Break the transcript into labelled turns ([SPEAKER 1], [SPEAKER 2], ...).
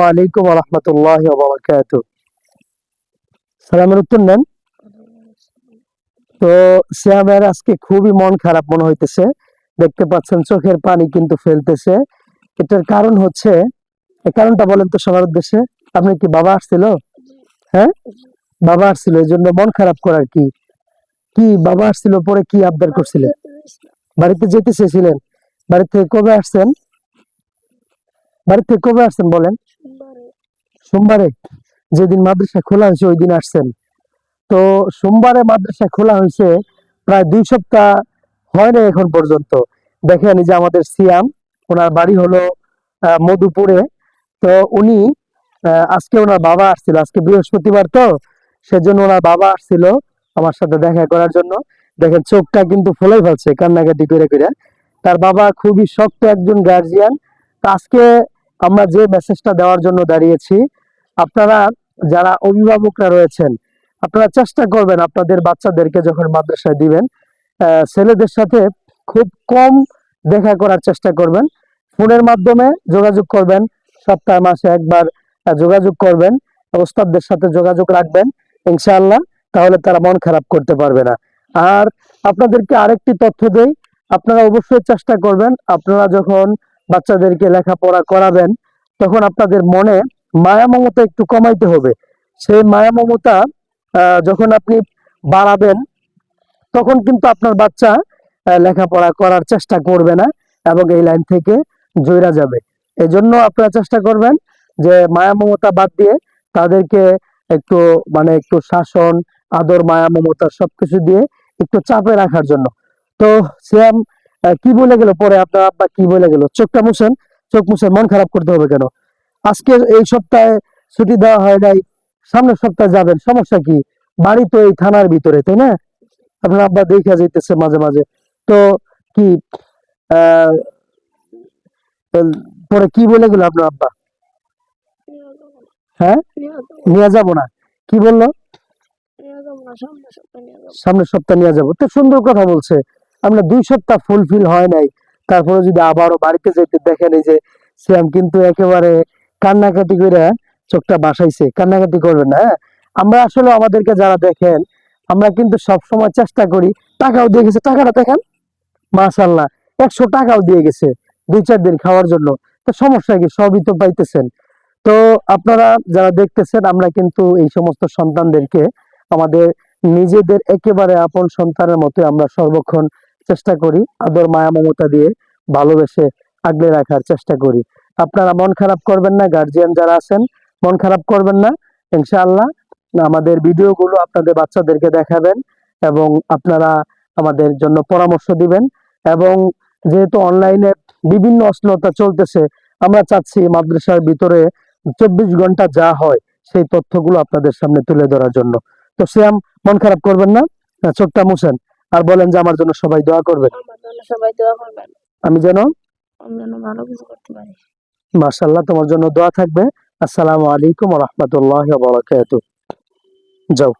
[SPEAKER 1] ওয়ালাইকুম রহমতুল্লাহ বারাকাতু। সালামের উত্তর নেন। তো সিয়ামের আজকে খুবই মন খারাপ মনে হইতেছে, দেখতে পাচ্ছেন চোখের পানি কিন্তু ফেলতেছে। এটার কারণ হচ্ছে, এই কারণটা বলেন তো সবার উদ্দেশ্যে। আপনি কি বাবা আসছিল? হ্যাঁ, বাবা আসছিল, এই জন্য মন খারাপ করার কি? কি বাবা আসছিল, পরে কি আবদার করছিলেন? বাড়িতে যেতে চেয়েছিলেন। বাড়ি থেকে কবে আসছেন? বাড়ি থেকে কবে আসছেন বলেন? সোমবারে। যেদিন মাদ্রাসা খোলা হয়েছে ওই দিন আসছেন। তো সোমবারে মাদ্রাসা খোলা হয়েছে, প্রায় 2 সপ্তাহ হয় না এখন পর্যন্ত। দেখেন এই যে আমাদের সিয়াম, ওনার বাড়ি হলো মধুপুরে। তো উনি আজকে ওনার বাবা আসছিল, আজকে বৃহস্পতিবার তো, সেজন্য ওনার বাবা আসছিল আমার সাথে দেখা করার জন্য। দেখেন চোখটা কিন্তু ফুলে ফেলছে কান্নাকাটি করে করে। তার বাবা খুবই শক্ত একজন গার্জিয়ান। তো আজকে আমরা যে মেসেজটা দেওয়ার জন্য দাঁড়িয়েছি, আপনারা যারা অভিভাবকরা রয়েছেন, আপনারা চেষ্টা করবেন আপনাদের বাচ্চাদেরকে যখন মাদ্রাসায় দিবেন, ছেলেদের সাথে খুব কম দেখা করার চেষ্টা করবেন। ফোনের মাধ্যমে যোগাযোগ করবেন, সপ্তাহে মাসে একবার যোগাযোগ করবেন, ওস্তাদদের সাথে যোগাযোগ রাখবেন ইনশাআল্লাহ। তাহলে তারা মন খারাপ করতে পারবে না। আর আপনাদেরকে আরেকটি তথ্য দেই, আপনারা অবশ্যই চেষ্টা করবেন, আপনারা যখন বাচ্চাদেরকে লেখাপড়া করাবেন তখন আপনাদের মনে মায়া মমতা একটু কমাইতে হবে। সেই মায়া মমতা যখন আপনি বাড়াবেন, তখন কিন্তু আপনার বাচ্চা লেখাপড়া করার চেষ্টা করবে না এবং এই লাইন থেকে জয়রা যাবে। এজন্য আপনারা চেষ্টা করবেন যে মায়া মমতা বাদ দিয়ে তাদেরকে একটু, মানে একটু শাসন, আদর, মায়া মমতা সবকিছু দিয়ে একটু চাপে রাখার জন্য। তো সিয়াম কি বলে গেল পরে, আপনার আব্বা কি বলে গেল? চোখটা মুছেন, চোখ মুছে, মন খারাপ করতে হবে কেন? আজকে এই সপ্তাহে ছুটি দেওয়া হয় নাই, সামনের সপ্তাহে যাবেন, সমস্যা কি? বাড়ি তো এই থানার ভিতরে, তাই না? আপনার আব্বা দেখা যাইতেছে মাঝে মাঝে। তো কি আহ পরে কি বলে গেল আপনার আব্বা? হ্যাঁ, নিয়ে যাব না, কি বললো? সামনের সপ্তাহে নিয়ে যাবো, তো সুন্দর কথা বলছে। আমরা 2 সপ্তাহ ফুলফিল হয় নাই, তারপরে যদি আবারও বাড়িতে যেতে দেখেন, এই যে শ্যাম কিন্তু একেবারে কান্নাকাটি করে চোখটা বাসাইছে। কান্নাকাটি করবেন না, হ্যাঁ? আমরা আসলে আমাদেরকে যারা দেখেন, আমরা কিন্তু সব সময় চেষ্টা করি। টাকাও দিয়ে গেছে, টাকাটা দেখেন, মাশাল্লাহ, 100 টাকাও দিয়ে গেছে 2-4 দিন খাওয়ার জন্য। তো সমস্যা কি, সবই তো পাইতেছেন। তো আপনারা যারা দেখতেছেন, আমরা কিন্তু এই সমস্ত সন্তানদেরকে আমাদের নিজেদের একেবারে আপন সন্তানের মতো আমরা সর্বক্ষণ চেষ্টা করি, আদর, মায়া মমতা দিয়ে ভালোবেসে আগলে রাখার চেষ্টা করি। আপনারা মন খারাপ করবেন না, গার্জিয়ান যারা আছেন মন খারাপ করবেন না। ইনশাআল্লাহ আমাদের ভিডিওগুলো আপনাদের বাচ্চাদেরকে দেখাবেন এবং আপনারা আমাদের জন্য পরামর্শ দিবেন। এবং যেহেতু অনলাইনে বিভিন্ন অশ্লীলতা চলতেছে, আমরা চাচ্ছি মাদ্রাসার ভিতরে 24 ঘন্টা যা হয় সেই তথ্যগুলো আপনাদের সামনে তুলে ধরার জন্য। তো শ্যাম, মন খারাপ করবেন না, চোখটা মুছেন, আর বলেন যে আমার জন্য সবাই দোয়া করবেন। আমি যেন ভালো কিছু করতে পারি। মাশাআল্লাহ, তোমার জন্য দোয়া থাকবে। আসসালামু আলাইকুম ওয়া রাহমাতুল্লাহি ওয়া বারাকাতুহু। যাও।